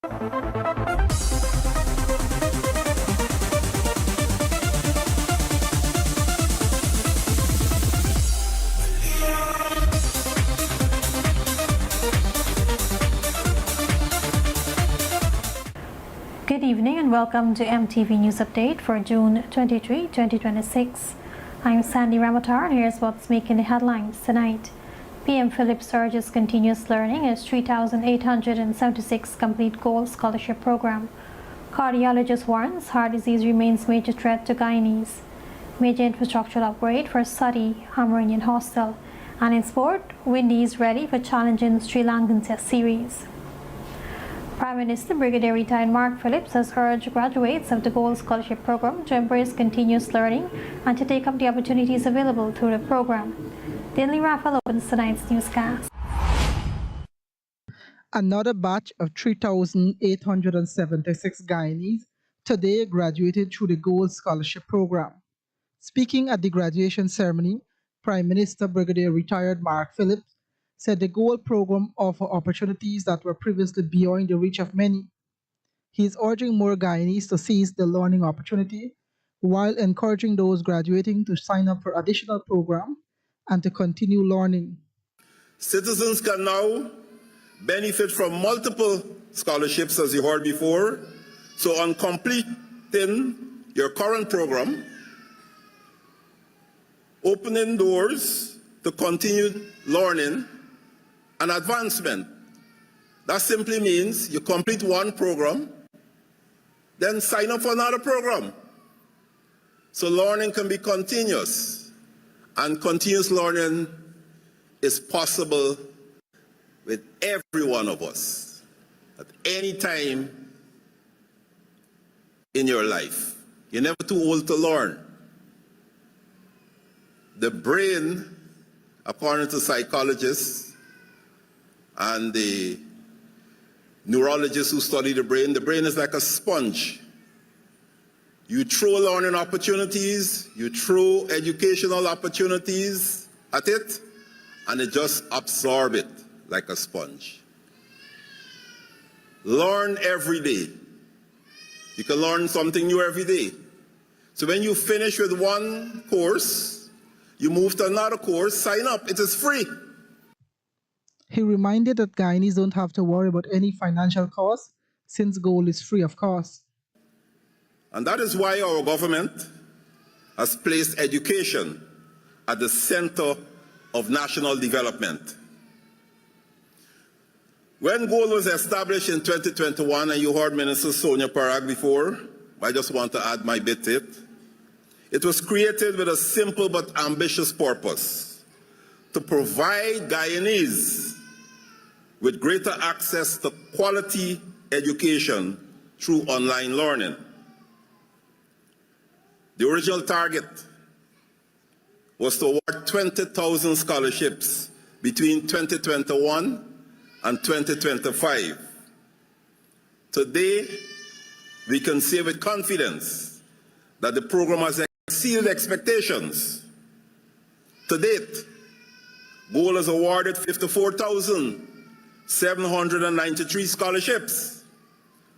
Good evening and welcome to MTV News Update for June 23, 2026. I'm Sandy Ramatar and here's what's making the headlines tonight. PM Phillips urges continuous learning as 3,876 complete gold scholarship program. Cardiologist warns heart disease remains major threat to gynaes. Major infrastructural upgrade for Saudi Hammerian Hostel. And in sport, Windies ready for challenging Sri Lankan Test Series. Prime Minister Brigadier retired Mark Phillips has urged graduates of the Gold Scholarship Program to embrace continuous learning and to take up the opportunities available through the program. Dinley Raphael opens tonight's newscast. Another batch of 3,876 Guyanese today graduated through the Gold Scholarship Program. Speaking at the graduation ceremony, Prime Minister Brigadier retired Mark Phillips said the Gold program offered opportunities that were previously beyond the reach of many. He is urging more Guyanese to seize the learning opportunity while encouraging those graduating to sign up for additional programs and to continue learning. Citizens can now benefit from multiple scholarships, as you heard before. So on completing your current program, opening doors to continued learning and advancement. That simply means you complete one program, then sign up for another program. So learning can be continuous, and continuous learning is possible with every one of us at any time in your life. You're never too old to learn. The brain, according to psychologists and the neurologists who study the brain is like a sponge. You throw learning opportunities, you throw educational opportunities at it, and it just absorbs it like a sponge. Learn every day. You can learn something new every day. So when you finish with one course, you move to another course, sign up, it is free. He reminded that Guyanese don't have to worry about any financial cost since gold is free of cost. And that is why our government has placed education at the center of national development. When gold was established in 2021, and you heard Minister Sonia Parag before, I just want to add my bit to it. It was created with a simple but ambitious purpose: to provide Guyanese with greater access to quality education through online learning. The original target was to award 20,000 scholarships between 2021 and 2025. Today, we can say with confidence that the program has exceeded expectations. To date, Gold has awarded 54,793 scholarships,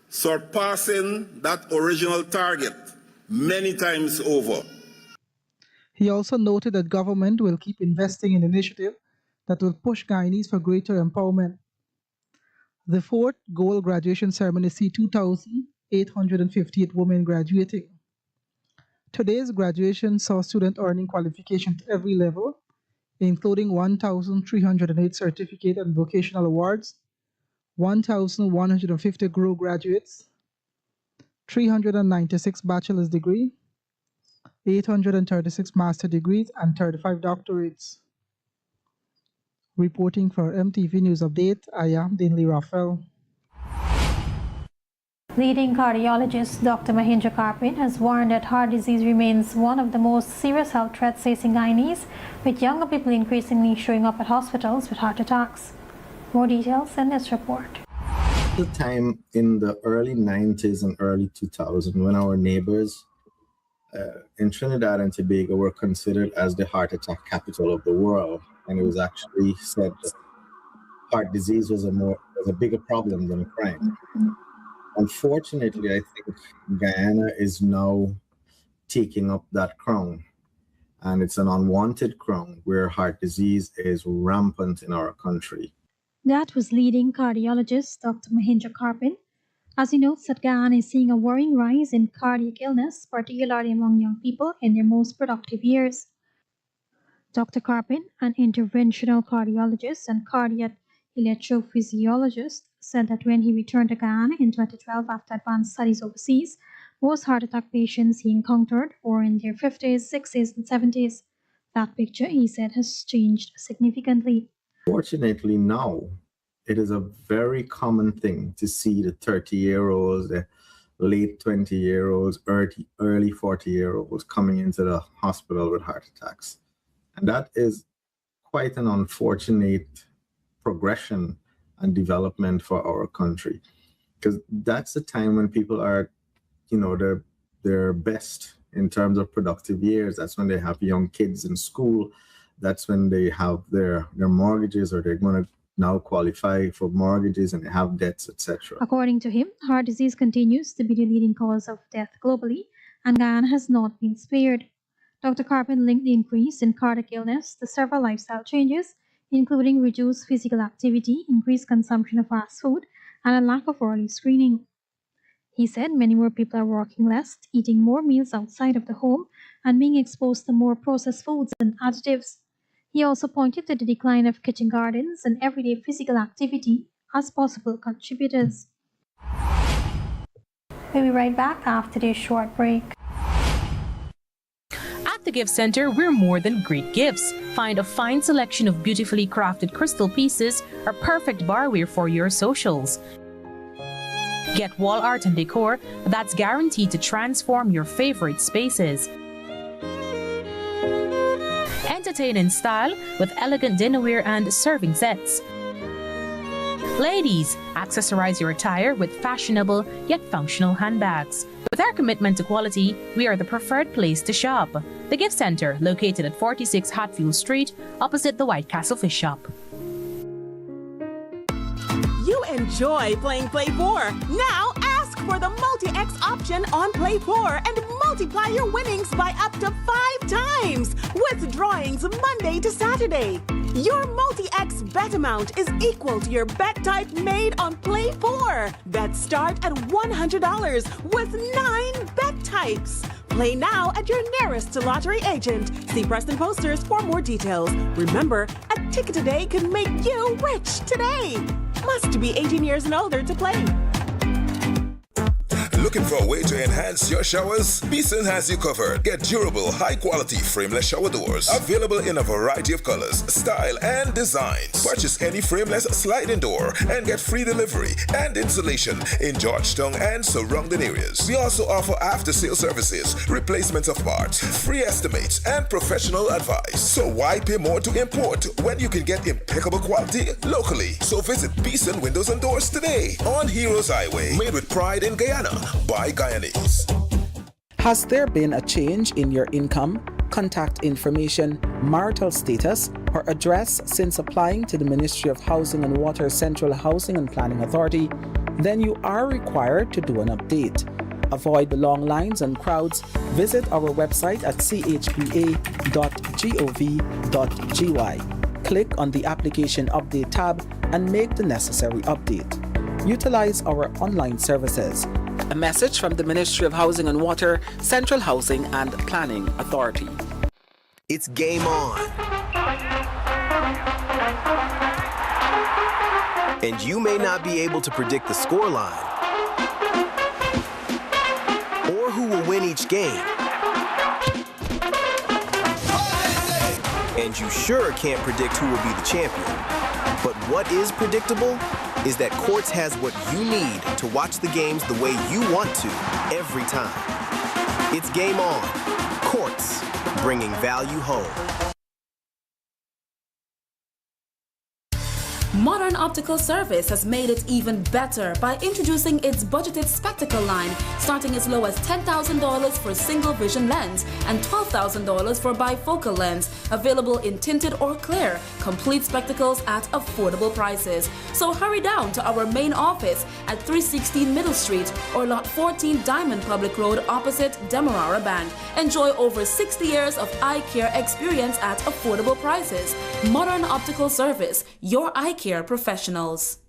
surpassing that original target many times over. He also noted that government will keep investing in initiatives that will push Guyanese for greater empowerment. The fourth Gold graduation ceremony see 2,858 women graduating. Today's graduation saw students earning qualification to every level, including 1,308 certificate and vocational awards, 1,150 GROW graduates, 396 bachelor's degree, 836 master degrees, and 35 doctorates. Reporting for MTV News Update, I am Dinley Raphael. Leading cardiologist Dr. Mahindra Karpin has warned that heart disease remains one of the most serious health threats facing Guyanese, with younger people increasingly showing up at hospitals with heart attacks. More details in this report. The time in the early 90s and early 2000s when our neighbors in Trinidad and Tobago were considered as the heart attack capital of the world, and it was actually said that heart disease was a bigger problem than crime. Unfortunately, I think Guyana is now taking up that crown, and it's an unwanted crown where heart disease is rampant in our country. That was leading cardiologist Dr. Mahendra Karpin, as he notes that Guyana is seeing a worrying rise in cardiac illness, particularly among young people in their most productive years. Dr. Karpin, an interventional cardiologist and cardiac electrophysiologist, said that when he returned to Guyana in 2012 after advanced studies overseas, most heart attack patients he encountered were in their 50s, 60s, and 70s. That picture, he said, has changed significantly. Fortunately, now it is a very common thing to see the 30-year-olds, the late 20-year-olds, early 40-year-olds coming into the hospital with heart attacks. And that is quite an unfortunate progression and development for our country, because that's the time when people are, their best in terms of productive years. That's when they have young kids in school. That's when they have their mortgages, or they're going to now qualify for mortgages and they have debts, etc. According to him, heart disease continues to be the leading cause of death globally, and Guyana has not been spared. Dr. Karpin linked the increase in cardiac illness to several lifestyle changes, including reduced physical activity, increased consumption of fast food, and a lack of early screening. He said many more people are working less, eating more meals outside of the home, and being exposed to more processed foods and additives. He also pointed to the decline of kitchen gardens and everyday physical activity as possible contributors. We'll be right back after this short break. At the Gift Center, we're more than great gifts. Find a fine selection of beautifully crafted crystal pieces or perfect barware for your socials. Get wall art and decor that's guaranteed to transform your favorite spaces. Entertain in style with elegant dinnerware and serving sets. Ladies, accessorize your attire with fashionable yet functional handbags. With our commitment to quality, we are the preferred place to shop. The Gift Center, located at 46 Hatfield Street, opposite the White Castle Fish Shop. You enjoy playing Play 4. Now ask for the Multi-X option on Play 4 and multiply your winnings by up to 5 times with drawings Monday to Saturday. Your Multi-X bet amount is equal to your bet type made on Play 4. Bets start at $100 with 9 bet types. Play now at your nearest lottery agent. See Preston Posters for more details. Remember, a ticket today can make you rich today. Must be 18 years and older to play. Looking for a way to enhance your showers? Beeson has you covered. Get durable, high-quality frameless shower doors. Available in a variety of colors, style, and designs. Purchase any frameless sliding door and get free delivery and installation in Georgetown and surrounding areas. We also offer after-sale services, replacements of parts, free estimates, and professional advice. So why pay more to import when you can get impeccable quality locally? So visit Beeson Windows and Doors today on Heroes Highway. Made with pride in Guyana by Guyanese. Has there been a change in your income, contact information, marital status, or address since applying to the Ministry of Housing and Water Central Housing and Planning Authority? Then you are required to do an update. Avoid the long lines and crowds. Visit our website at chpa.gov.gy. Click on the Application Update tab and make the necessary update. Utilize our online services. A message from the Ministry of Housing and Water, Central Housing and Planning Authority. It's game on. And you may not be able to predict the scoreline or who will win each game. And you sure can't predict who will be the champion. But what is predictable is that Quartz has what you need to watch the games the way you want to every time. It's game on. Quartz, bringing value home. Modern Optical Service has made it even better by introducing its budgeted spectacle line, starting as low as $10,000 for single vision lens and $12,000 for bifocal lens, available in tinted or clear, complete spectacles at affordable prices. So hurry down to our main office at 316 Middle Street or Lot 14 Diamond Public Road opposite Demerara Bank. Enjoy over 60 years of eye care experience at affordable prices. Modern Optical Service, your eye care professionals.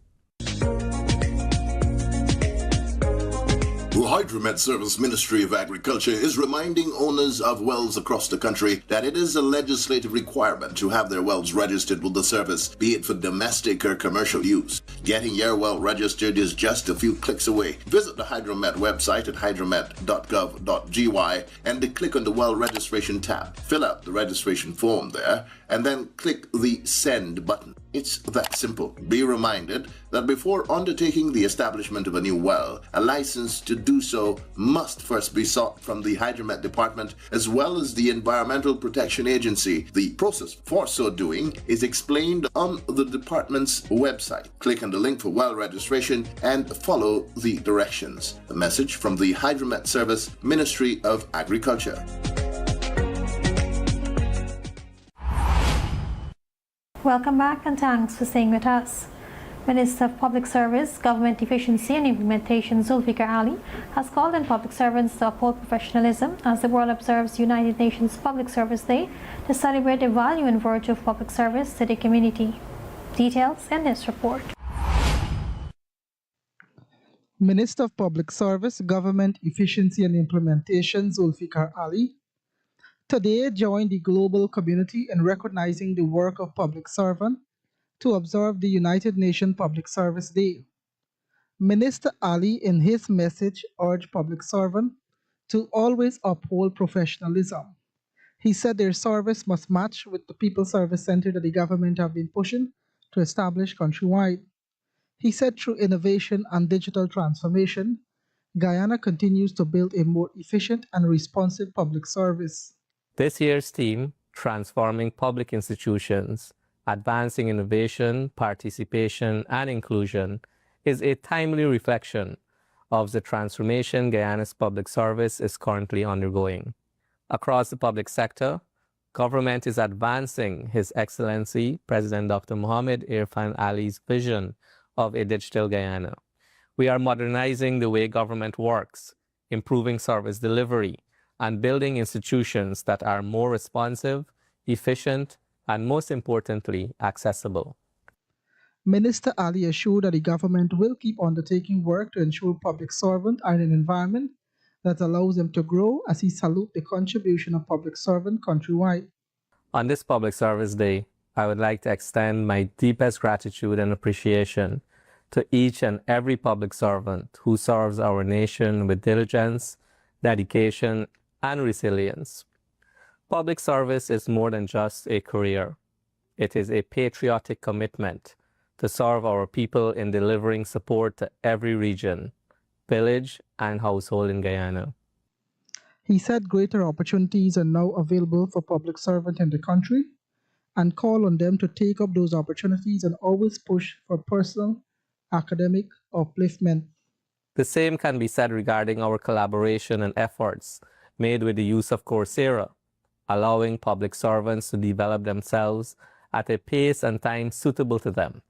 The Hydromet Service Ministry of Agriculture is reminding owners of wells across the country that it is a legislative requirement to have their wells registered with the service, be it for domestic or commercial use. Getting your well registered is just a few clicks away. Visit the Hydromet website at hydromet.gov.gy and click on the well registration tab. Fill out the registration form there and then click the send button. It's that simple. Be reminded that before undertaking the establishment of a new well, a license to do so must first be sought from the Hydromet Department as well as the Environmental Protection Agency. The process for so doing is explained on the department's website. Click on the link for well registration and follow the directions. A message from the Hydromet Service, Ministry of Agriculture. Welcome back and thanks for staying with us. Minister of Public Service, Government Efficiency and Implementation Zulfikar Ali has called on public servants to uphold professionalism as the world observes United Nations Public Service Day to celebrate the value and virtue of public service to the community. Details in this report. Minister of Public Service, Government Efficiency and Implementation Zulfikar Ali today joined the global community in recognizing the work of public servants to observe the United Nations Public Service Day. Minister Ali, in his message, urged public servants to always uphold professionalism. He said their service must match with the People Service Center that the government have been pushing to establish countrywide. He said through innovation and digital transformation, Guyana continues to build a more efficient and responsive public service. This year's theme, Transforming Public Institutions, Advancing Innovation, Participation, and Inclusion, is a timely reflection of the transformation Guyana's public service is currently undergoing. Across the public sector, government is advancing His Excellency President Dr. Mohamed Irfan Ali's vision of a digital Guyana. We are modernizing the way government works, improving service delivery, and building institutions that are more responsive, efficient, and most importantly, accessible. Minister Ali assured that the government will keep undertaking work to ensure public servants are in an environment that allows them to grow as he salutes the contribution of public servants countrywide. On this Public Service Day, I would like to extend my deepest gratitude and appreciation to each and every public servant who serves our nation with diligence, dedication, and resilience. Public service is more than just a career. It is a patriotic commitment to serve our people in delivering support to every region, village, and household in Guyana. He said greater opportunities are now available for public servants in the country and called on them to take up those opportunities and always push for personal, academic upliftment. The same can be said regarding our collaboration and efforts made with the use of Coursera, allowing public servants to develop themselves at a pace and time suitable to them.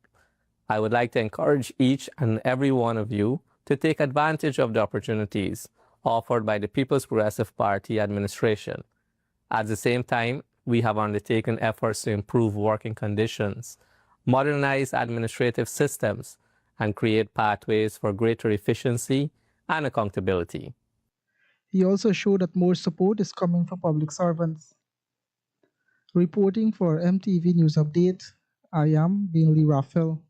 I would like to encourage each and every one of you to take advantage of the opportunities offered by the People's Progressive Party administration. At the same time, we have undertaken efforts to improve working conditions, modernize administrative systems, and create pathways for greater efficiency and accountability. He also showed that more support is coming for public servants. Reporting for MTV News Update, I am Binley Raphael.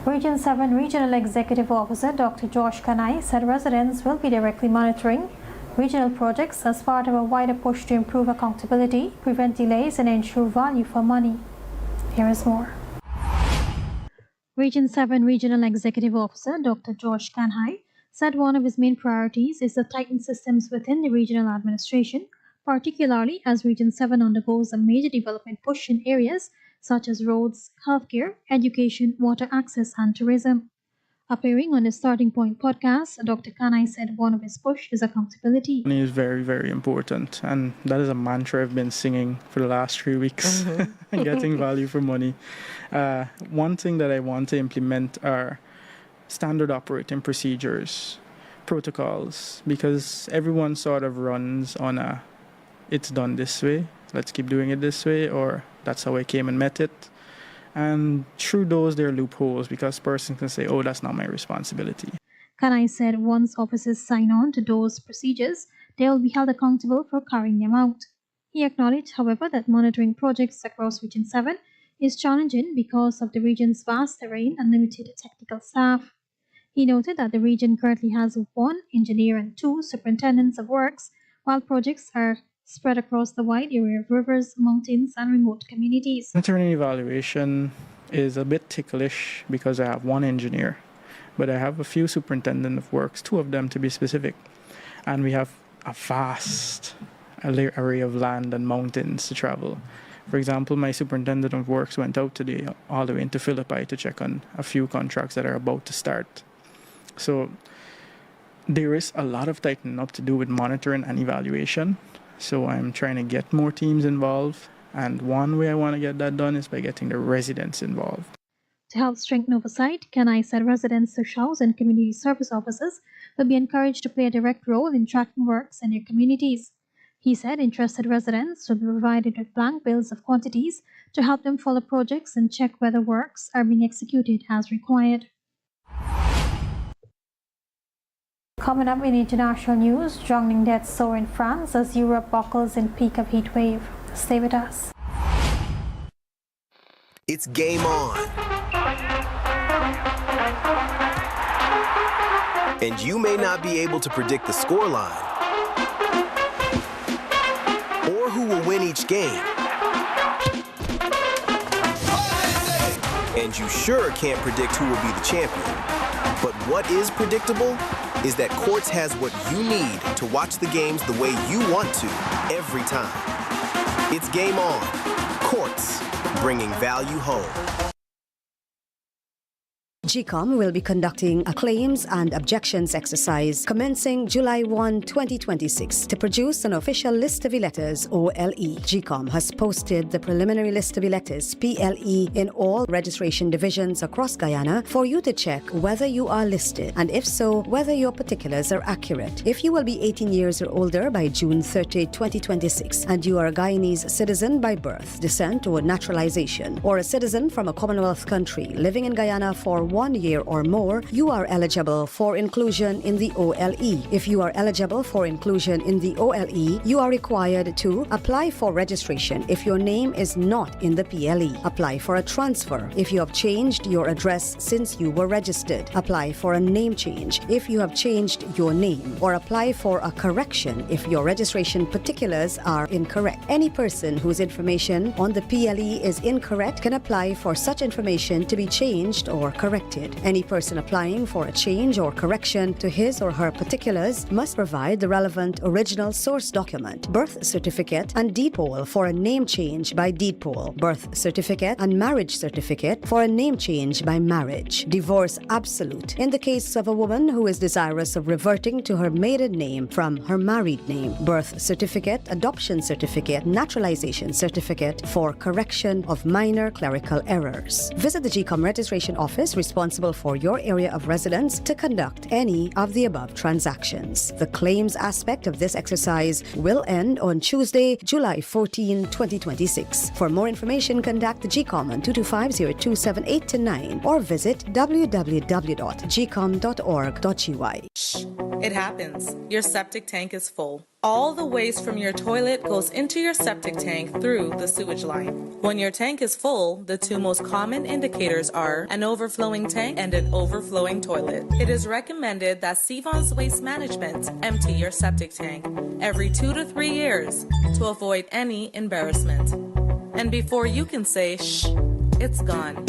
Region 7 Regional Executive Officer Dr. Josh Kanai said residents will be directly monitoring regional projects as part of a wider push to improve accountability, prevent delays, and ensure value for money. Here is more. Region 7 Regional Executive Officer Dr. Josh Kanai said one of his main priorities is to tighten systems within the regional administration, particularly as Region 7 undergoes a major development push in areas such as roads, healthcare, education, water access, and tourism. Appearing on the Starting Point podcast, Dr. Kanai said one of his push is accountability. Money is very, very important, and that is a mantra I've been singing for the last 3 weeks, getting value for money. One thing that I want to implement are standard operating procedures, protocols, because everyone sort of runs on it's done this way, let's keep doing it this way, or that's how I came and met it. And through those, there are loopholes because person can say, oh, that's not my responsibility. Kanai said once officers sign on to those procedures, they will be held accountable for carrying them out. He acknowledged, however, that monitoring projects across Region 7 is challenging because of the region's vast terrain and limited technical staff. He noted that the region currently has 1 engineer and 2 superintendents of works, while projects are spread across the wide area of rivers, mountains, and remote communities. Monitoring evaluation is a bit ticklish because I have 1 engineer, but I have a few superintendent of works, 2 of them to be specific, and we have a vast array of land and mountains to travel. For example, my superintendent of works went out today all the way into Philippi to check on a few contracts that are about to start. So there is a lot of tightening up to do with monitoring and evaluation. So I'm trying to get more teams involved. And one way I want to get that done is by getting the residents involved. To help strengthen oversight, Kanai said residents, socials, and community service officers will be encouraged to play a direct role in tracking works in their communities. He said interested residents will be provided with blank bills of quantities to help them follow projects and check whether works are being executed as required. Coming up in international news, drowning deaths soar in France as Europe buckles in peak of heat wave. Stay with us. It's game on. And you may not be able to predict the scoreline or who will win each game. And you sure can't predict who will be the champion. But what is predictable is that Quartz has what you need to watch the games the way you want to every time. It's game on. Quartz, bringing value home. GCOM will be conducting a claims and objections exercise commencing July 1, 2026 to produce an official list of electors, OLE. GCOM has posted the preliminary list of electors, PLE, in all registration divisions across Guyana for you to check whether you are listed and if so, whether your particulars are accurate. If you will be 18 years or older by June 30, 2026 and you are a Guyanese citizen by birth, descent or naturalization, or a citizen from a Commonwealth country living in Guyana for 1 year or more, you are eligible for inclusion in the OLE. If you are eligible for inclusion in the OLE, you are required to apply for registration if your name is not in the PLE. Apply for a transfer if you have changed your address since you were registered. Apply for a name change if you have changed your name, or apply for a correction if your registration particulars are incorrect. Any person whose information on the PLE is incorrect can apply for such information to be changed or corrected. Any person applying for a change or correction to his or her particulars must provide the relevant original source document, birth certificate, and deed poll for a name change by deed poll, birth certificate, and marriage certificate for a name change by marriage. Divorce absolute in the case of a woman who is desirous of reverting to her maiden name from her married name, birth certificate, adoption certificate, naturalization certificate for correction of minor clerical errors. Visit the GCOM registration office responsible for your area of residence to conduct any of the above transactions. The claims aspect of this exercise will end on Tuesday, July 14, 2026. For more information, contact the GCOM on 225-0278-9 or visit www.gcom.org.ui. It happens. Your septic tank is full. All the waste from your toilet goes into your septic tank through the sewage line. When your tank is full, the 2 most common indicators are an overflowing tank and an overflowing toilet. It is recommended that Sevon's Waste Management empty your septic tank every 2 to 3 years to avoid any embarrassment. And before you can say, shh, it's gone.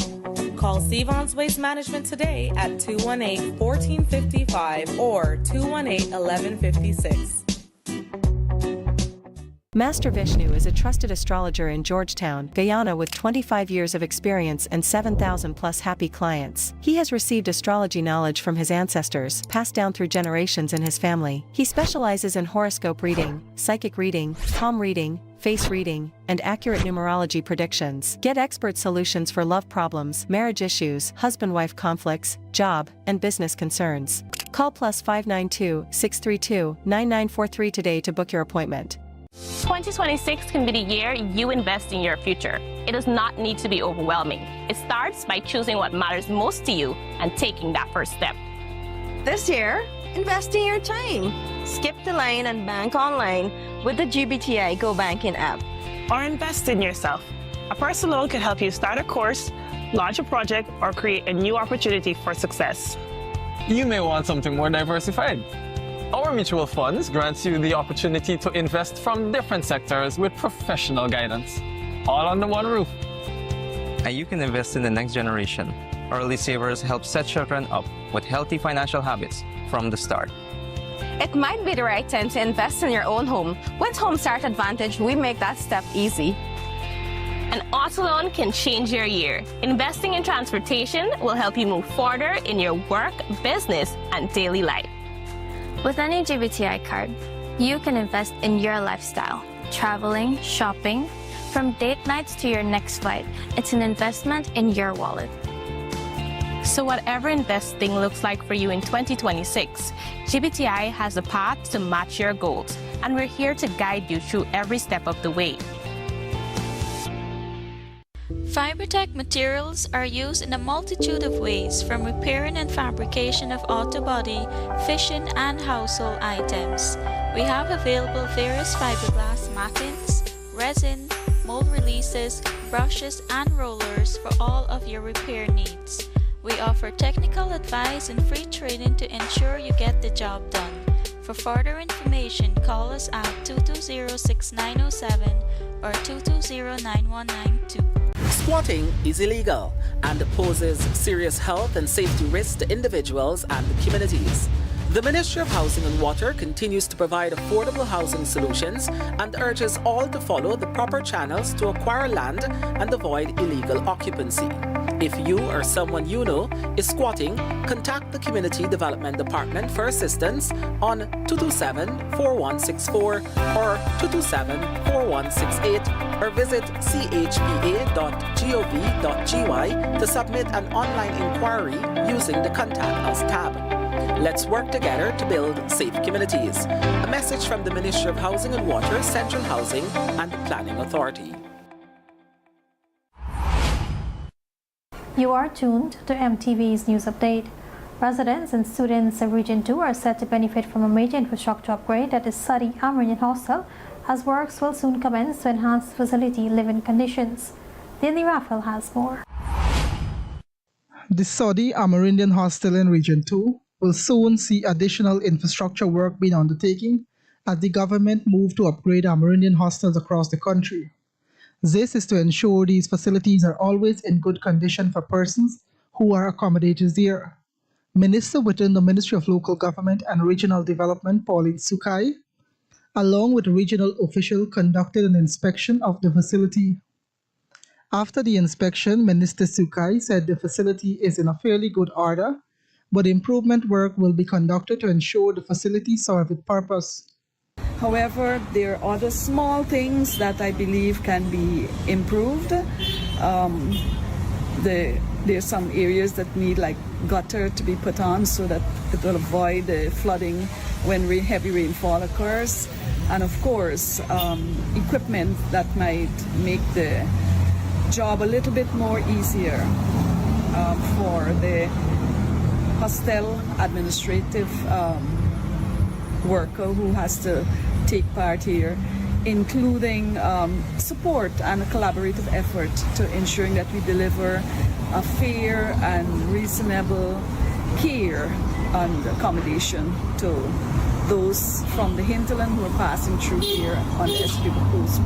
Call Sevon's Waste Management today at 218-1455 or 218-1156. Master Vishnu is a trusted astrologer in Georgetown, Guyana with 25 years of experience and 7,000 plus happy clients. He has received astrology knowledge from his ancestors, passed down through generations in his family. He specializes in horoscope reading, psychic reading, palm reading, face reading, and accurate numerology predictions. Get expert solutions for love problems, marriage issues, husband-wife conflicts, job, and business concerns. Call +592 632 9943 today to book your appointment. 2026 can be the year you invest in your future. It does not need to be overwhelming. It starts by choosing what matters most to you and taking that first step. This year, invest in your time. Skip the line and bank online with the GBTI Go Banking app. Or invest in yourself. A personal loan can help you start a course, launch a project, or create a new opportunity for success. You may want something more diversified. Our mutual funds grants you the opportunity to invest from different sectors with professional guidance, all under one roof. And you can invest in the next generation. Early savers help set children up with healthy financial habits from the start. It might be the right time to invest in your own home. With Home Start Advantage, we make that step easy. An auto loan can change your year. Investing in transportation will help you move further in your work, business, and daily life. With any GBTI card, you can invest in your lifestyle, traveling, shopping, from date nights to your next flight. It's an investment in your wallet. So whatever investing looks like for you in 2026, GBTI has a path to match your goals, and we're here to guide you through every step of the way. FiberTech materials are used in a multitude of ways, from repairing and fabrication of auto body, fishing, and household items. We have available various fiberglass mattings, resin, mold releases, brushes, and rollers for all of your repair needs. We offer technical advice and free training to ensure you get the job done. For further information, call us at 220-6907 or 220-9192. Squatting is illegal and poses serious health and safety risks to individuals and the communities. The Ministry of Housing and Water continues to provide affordable housing solutions and urges all to follow the proper channels to acquire land and avoid illegal occupancy. If you or someone you know is squatting, contact the Community Development Department for assistance on 227-4164 or 227-4168 or visit chpa.gov.gy to submit an online inquiry using the Contact Us tab. Let's work together to build safe communities. A message from the Ministry of Housing and Water, Central Housing and Planning Authority. You are tuned to MTV's News Update. Residents and students of Region 2 are set to benefit from a major infrastructure upgrade at the Sadi Amerindian Hostel, as works will soon commence to enhance facility living conditions. Daily Raphael has more. The Sadi Amerindian Hostel in Region 2 will soon see additional infrastructure work being undertaken as the government move to upgrade Amerindian hostels across the country. This is to ensure these facilities are always in good condition for persons who are accommodated there. Minister within the Ministry of Local Government and Regional Development, Pauline Sukai, along with a regional official, conducted an inspection of the facility. After the inspection, Minister Sukai said the facility is in a fairly good order, but improvement work will be conducted to ensure the facility serves its purpose. However, there are other small things that I believe can be improved. There's some areas that need like gutter to be put on so that it will avoid the flooding when heavy rainfall occurs. And of course, equipment that might make the job a little bit more easier for the hostel administrative worker who has to take part here, including support and a collaborative effort to ensuring that we deliver a fair and reasonable care and accommodation to those from the hinterland who are passing through here on the SP proposal.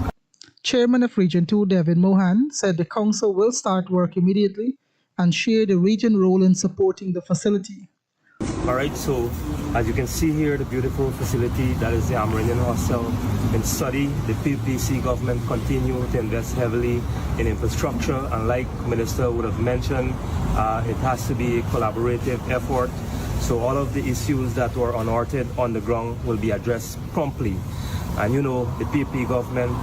Chairman of Region 2, Devin Mohan, said the council will start work immediately and share the region role in supporting the facility. Alright, so as you can see here, the beautiful facility that is the Amerindian Hostel in study. The PPC government continue to invest heavily in infrastructure, and like Minister would have mentioned, it has to be a collaborative effort. So all of the issues that were unearthed on the ground will be addressed promptly. And you know, the PPP government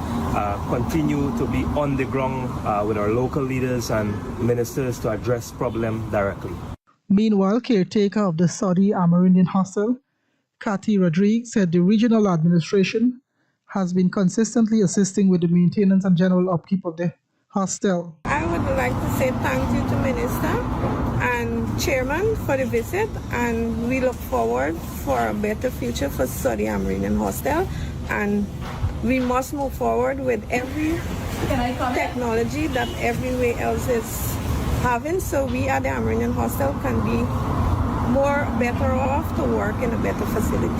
continue to be on the ground with our local leaders and ministers to address problem directly. Meanwhile, caretaker of the Saudi Amerindian Hostel, Cathy Rodriguez, said the regional administration has been consistently assisting with the maintenance and general upkeep of the hostel. I would like to say thank you to Minister and Chairman for the visit, and we look forward for a better future for Saudi Amerindian Hostel, and we must move forward with every technology that everywhere else is having, so we at the Amerindian Hostel can be better off to work in a better facility.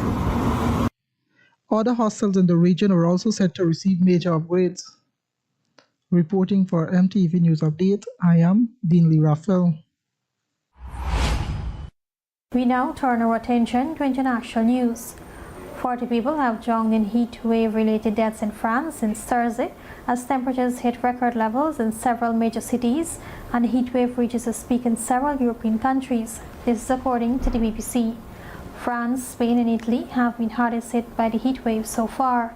Other hostels in the region are also set to receive major upgrades. Reporting for MTV News Update, I am Deanly Raphael. We now turn our attention to international news. 40 people have drowned in heat wave-related deaths in France since Thursday as temperatures hit record levels in several major cities and the heat wave reaches its peak in several European countries. This is according to the BBC. France, Spain and Italy have been hardest hit by the heat wave so far.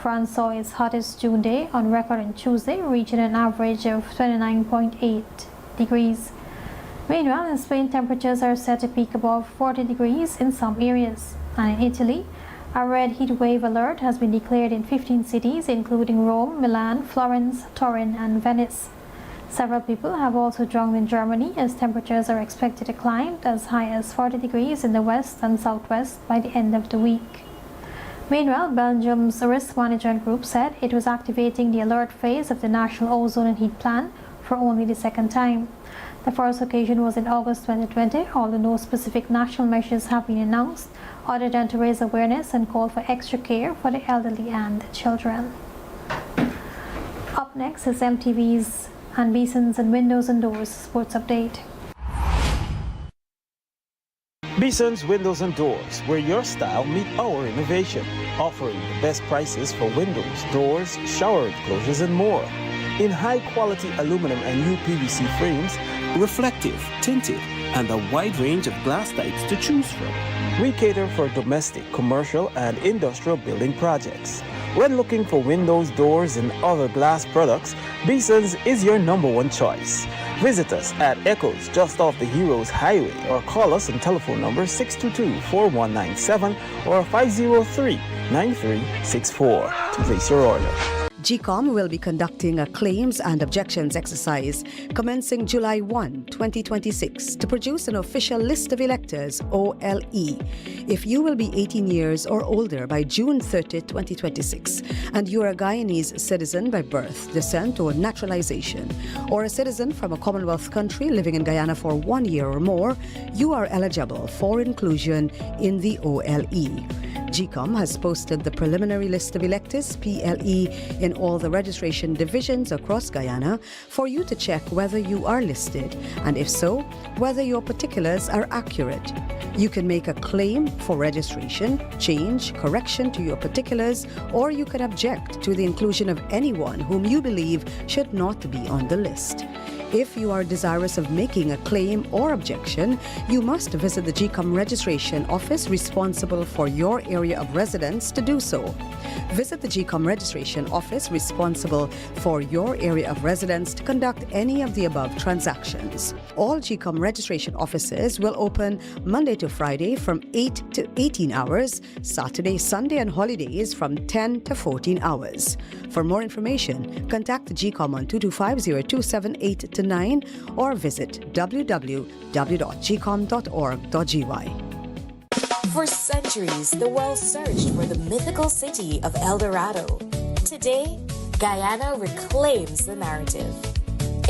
France saw its hottest June day on record on Tuesday, reaching an average of 29.8 degrees. Meanwhile, in Spain, temperatures are set to peak above 40 degrees in some areas. And in Italy, a red heat wave alert has been declared in 15 cities, including Rome, Milan, Florence, Turin, and Venice. Several people have also drowned in Germany as temperatures are expected to climb as high as 40 degrees in the west and southwest by the end of the week. Meanwhile, Belgium's risk management group said it was activating the alert phase of the National Ozone and Heat Plan for only the second time. The first occasion was in August 2020, although no specific national measures have been announced other than to raise awareness and call for extra care for the elderly and children. Up next is MTV's and Beeson's and Windows and Doors Sports Update. Beeson's Windows and Doors, where your style meet our innovation, offering the best prices for windows, doors, shower enclosures and more. In high-quality aluminum and UPVC frames, reflective, tinted, and a wide range of glass types to choose from. We cater for domestic, commercial, and industrial building projects. When looking for windows, doors, and other glass products, Beeson's is your #1 choice. Visit us at Echoes just off the Heroes Highway or call us on telephone number 622-4197 or 503-9364 to place your order. GCOM will be conducting a claims and objections exercise commencing July 1, 2026 to produce an official list of electors, OLE. If you will be 18 years or older by June 30, 2026, and you are a Guyanese citizen by birth, descent, or naturalization, or a citizen from a Commonwealth country living in Guyana for 1 year or more, you are eligible for inclusion in the OLE. GCOM has posted the preliminary list of electors, PLE, in all the registration divisions across Guyana for you to check whether you are listed, and if so, whether your particulars are accurate. You can make a claim for registration, change, correction to your particulars, or you can object to the inclusion of anyone whom you believe should not be on the list. If you are desirous of making a claim or objection, you must visit the GCOM registration office responsible for your area of residence to do so. Visit the GCOM registration office responsible for your area of residence to conduct any of the above transactions. All GCOM registration offices will open Monday to Friday from 8 to 18 hours, Saturday, Sunday, and holidays from 10 to 14 hours. For more information, contact the GCOM on 225-0278-9 or visit www.gcom.org.gy. For centuries, the world searched for the mythical city of El Dorado. Today, Guyana reclaims the narrative.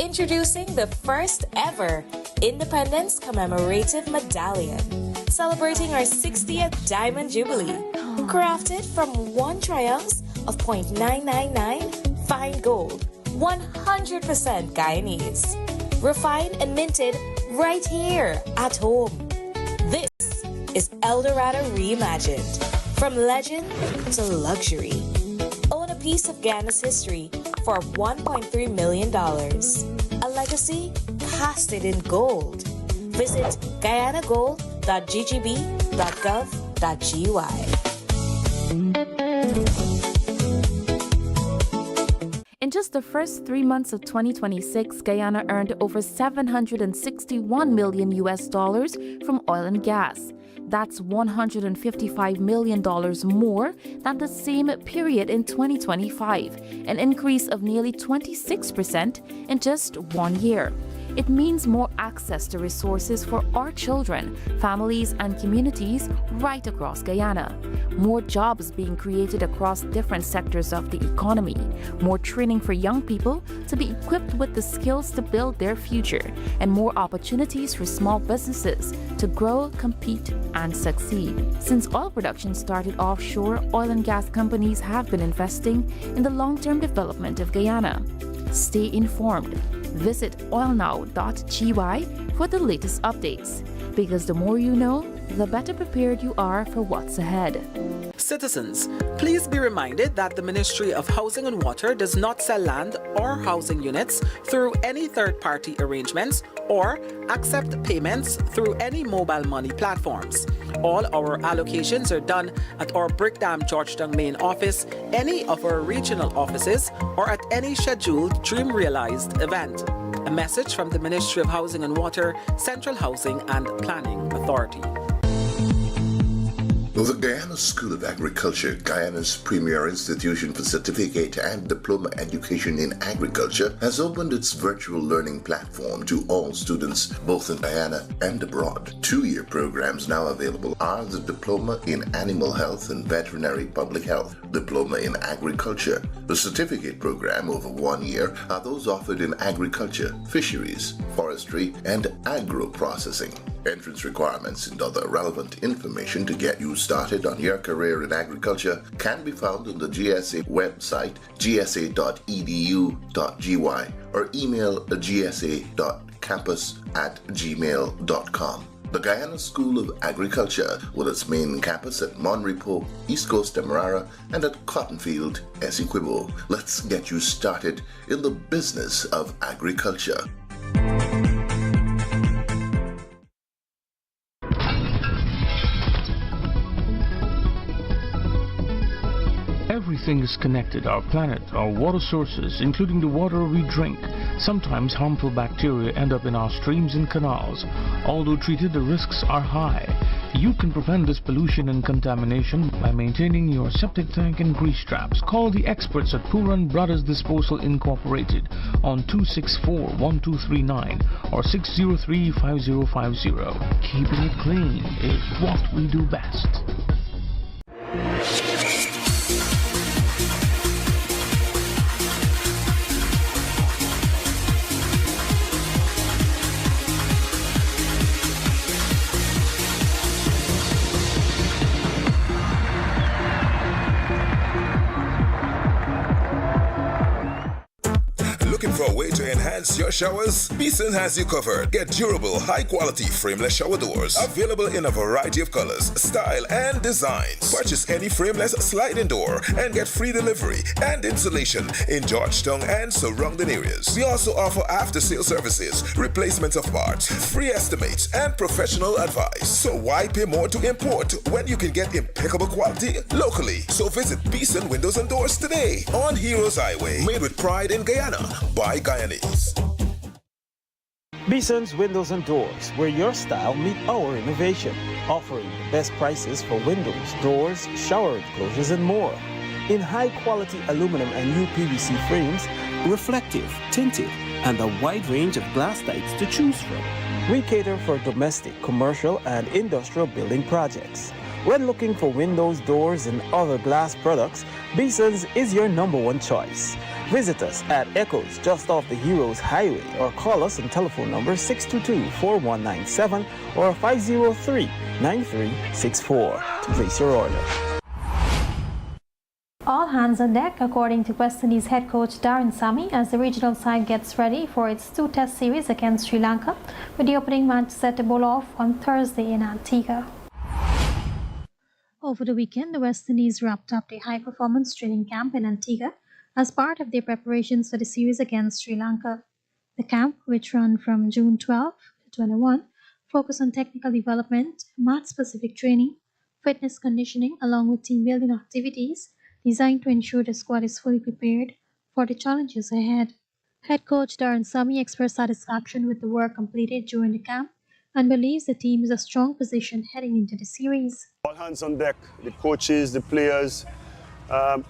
Introducing the first ever Independence Commemorative Medallion, celebrating our 60th Diamond Jubilee. Crafted from 1 trounce of 0.999 fine gold, 100% Guyanese. Refined and minted right here at home. This is Eldorado reimagined. From legend to luxury. Own a piece of Ghana's history for $1.3 million. A legacy casted in gold. Visit guyanagold.ggb.gov.gy. In just the first 3 months of 2026, Guyana earned over $761 million from oil and gas. That's $155 million more than the same period in 2025, an increase of nearly 26% in just 1 year. It means more access to resources for our children, families, and communities right across Guyana. More jobs being created across different sectors of the economy. More training for young people to be equipped with the skills to build their future. And more opportunities for small businesses to grow, compete, and succeed. Since oil production started offshore, oil and gas companies have been investing in the long-term development of Guyana. Stay informed. Visit oilnow.gy for the latest updates, because the more you know, the better prepared you are for what's ahead. Citizens, please be reminded that the Ministry of Housing and Water does not sell land or housing units through any third-party arrangements or accept payments through any mobile money platforms. All our allocations are done at our Brickdam Georgetown main office, any of our regional offices, or at any scheduled Dream Realized event. A message from the Ministry of Housing and Water, Central Housing and Planning Authority. The Guyana School of Agriculture, Guyana's premier institution for certificate and diploma education in agriculture, has opened its virtual learning platform to all students both in Guyana and abroad. 2-year programs now available are the Diploma in Animal Health and Veterinary Public Health, Diploma in Agriculture. The certificate program over 1 year are those offered in agriculture, fisheries, forestry, and agro-processing. Entrance requirements and other relevant information to get you started on your career in agriculture can be found on the GSA website, gsa.edu.gy, or email gsa.campus@gmail.com. The Guyana School of Agriculture, with its main campus at Monrepo, East Coast Demerara, and at Cottonfield, Essequibo. Let's get you started in the business of agriculture. Everything is connected: our planet, our water sources, including the water we drink. Sometimes harmful bacteria end up in our streams and canals. Although treated, the risks are high. You can prevent this pollution and contamination by maintaining your septic tank and grease traps. Call the experts at Puran Brothers Disposal Incorporated on 264-1239 or 603-5050. Keeping it clean is what we do best. For a way to enhance your showers? Beeson has you covered. Get durable, high-quality frameless shower doors available in a variety of colors, style, and designs. Purchase any frameless sliding door and get free delivery and installation in Georgetown and surrounding areas. We also offer after-sale services, replacements of parts, free estimates, and professional advice. So why pay more to import when you can get impeccable quality locally? So visit Beeson Windows and Doors today on Heroes Highway. Made with pride in Guyana by Guyanese. Bison's Windows and Doors, where your style meet our innovation, offering the best prices for windows, doors, shower enclosures, and more. In high-quality aluminum and UPVC frames, reflective, tinted, and a wide range of glass types to choose from. We cater for domestic, commercial, and industrial building projects. When looking for windows, doors, and other glass products, Bison's is your #1 choice. Visit us at Echoes just off the Heroes Highway or call us on telephone number 622-4197 or 503-9364 to place your order. All hands on deck, according to West Indies head coach Darren Sammy, as the regional side gets ready for its 2-test series against Sri Lanka, with the opening match set to bowl off on Thursday in Antigua. Over the weekend, the West Indies wrapped up a high-performance training camp in Antigua as part of their preparations for the series against Sri Lanka. The camp, which ran from June 12 to 21, focused on technical development, match-specific training, fitness conditioning, along with team-building activities designed to ensure the squad is fully prepared for the challenges ahead. Head coach Darren Sami expressed satisfaction with the work completed during the camp and believes the team is in a strong position heading into the series. All hands on deck, the coaches, the players,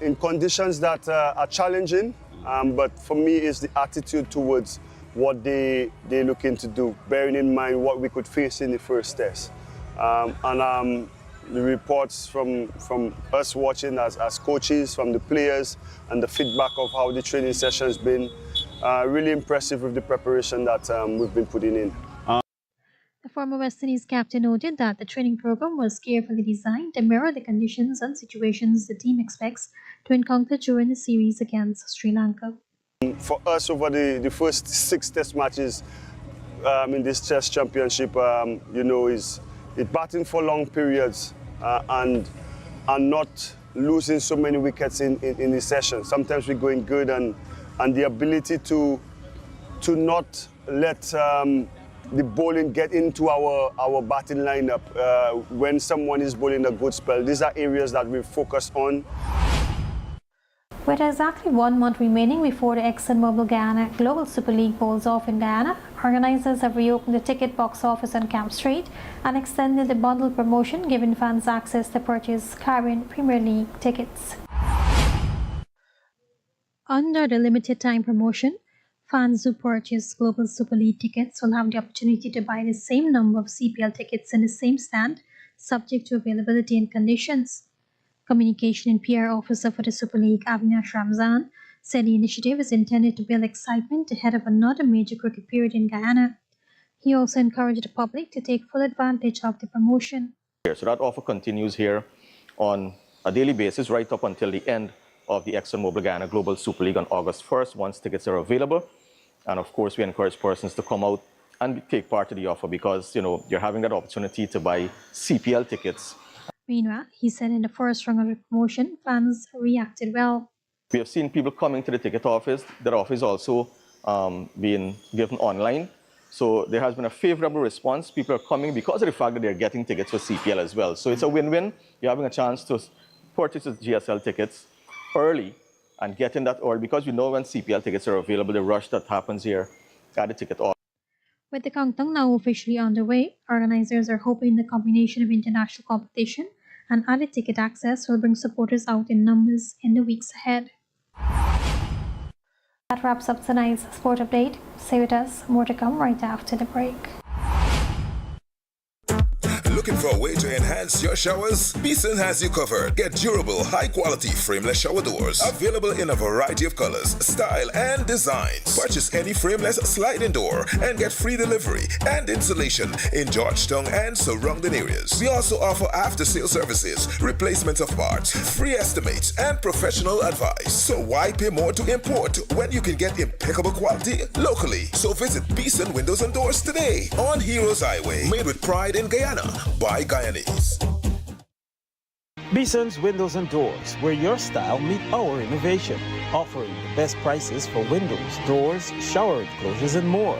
in conditions that are challenging, but for me it's the attitude towards what they're looking to do, bearing in mind what we could face in the first test. The reports from us watching as coaches, from the players, and the feedback of how the training session has been, really impressive with the preparation that we've been putting in. The former West Indies captain noted that the training program was carefully designed to mirror the conditions and situations the team expects to encounter during the series against Sri Lanka. For us, over the first 6 test matches in this Test Championship, is batting for long periods and not losing so many wickets in the session. Sometimes we're going good, and the ability to not let the bowling get into our batting lineup when someone is bowling a good spell. These are areas that we focus on. With exactly 1 month remaining before the ExxonMobil Guyana Global Super League bowls off in Guyana, organizers have reopened the ticket box office on Camp Street and extended the bundle promotion, giving fans access to purchase Caribbean Premier League tickets. Under the limited time promotion, fans who purchase Global Super League tickets will have the opportunity to buy the same number of CPL tickets in the same stand, subject to availability and conditions. Communication and PR Officer for the Super League, Avinash Ramzan, said the initiative is intended to build excitement ahead of another major cricket period in Guyana. He also encouraged the public to take full advantage of the promotion. So that offer continues here on a daily basis right up until the end of the ExxonMobil Guyana Global Super League on August 1st, once tickets are available. And of course, we encourage persons to come out and take part of the offer because, you're having that opportunity to buy CPL tickets. Meanwhile, he said in the first round of the promotion, fans reacted well. We have seen people coming to the ticket office. That office is also being given online. So there has been a favorable response. People are coming because of the fact that they're getting tickets for CPL as well. So it's a win-win. You're having a chance to purchase GSL tickets early and getting that early because we know when CPL tickets are available, the rush that happens here at the ticket office. With the countdown now officially underway, organizers are hoping the combination of international competition and added ticket access will bring supporters out in numbers in the weeks ahead. That wraps up tonight's sport update. Stay with us, more to come right after the break. Looking for a way to enhance your showers? Beeson has you covered. Get durable, high-quality frameless shower doors. Available in a variety of colors, style, and designs. Purchase any frameless sliding door and get free delivery and installation in Georgetown and surrounding areas. We also offer after-sale services, replacement of parts, free estimates, and professional advice. So why pay more to import when you can get impeccable quality locally? So visit Beeson Windows and Doors today on Heroes Highway. Made with pride in Guyana by Guyanese. Bison's Windows and Doors, where your style meet our innovation, offering the best prices for windows, doors, shower enclosures, and more.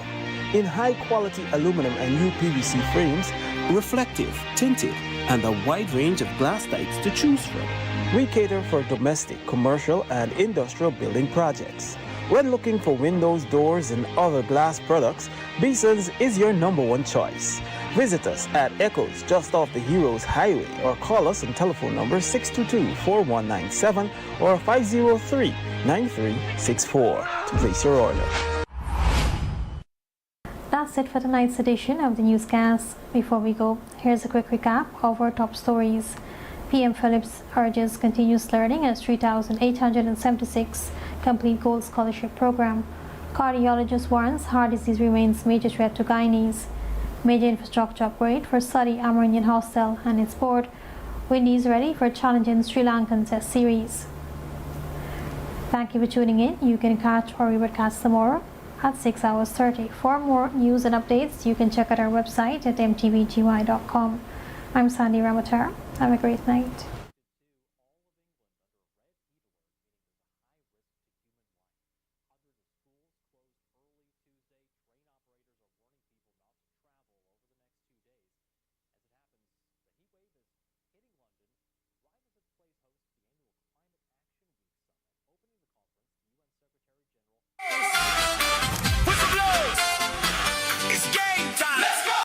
In high-quality aluminum and UPVC frames, reflective, tinted, and a wide range of glass types to choose from. We cater for domestic, commercial, and industrial building projects. When looking for windows, doors, and other glass products, Bison's is your #1 choice. Visit us at Echoes just off the Heroes Highway or call us on telephone number 622-4197 or 503-9364 to place your order. That's it for tonight's edition of the Newscast. Before we go, here's a quick recap of our top stories. PM Phillips urges continuous learning as 3,876 complete Gold Scholarship Program. Cardiologist warns heart disease remains major threat to Guyanese. Major infrastructure upgrade for Sadi Amerindian Hostel and its board. Windies ready for challenging Sri Lankan Test Series. Thank you for tuning in. You can catch our rebroadcast tomorrow at 6:30. For more news and updates, you can check out our website at mtvgy.com. I'm Sandy Ramatar. Have a great night.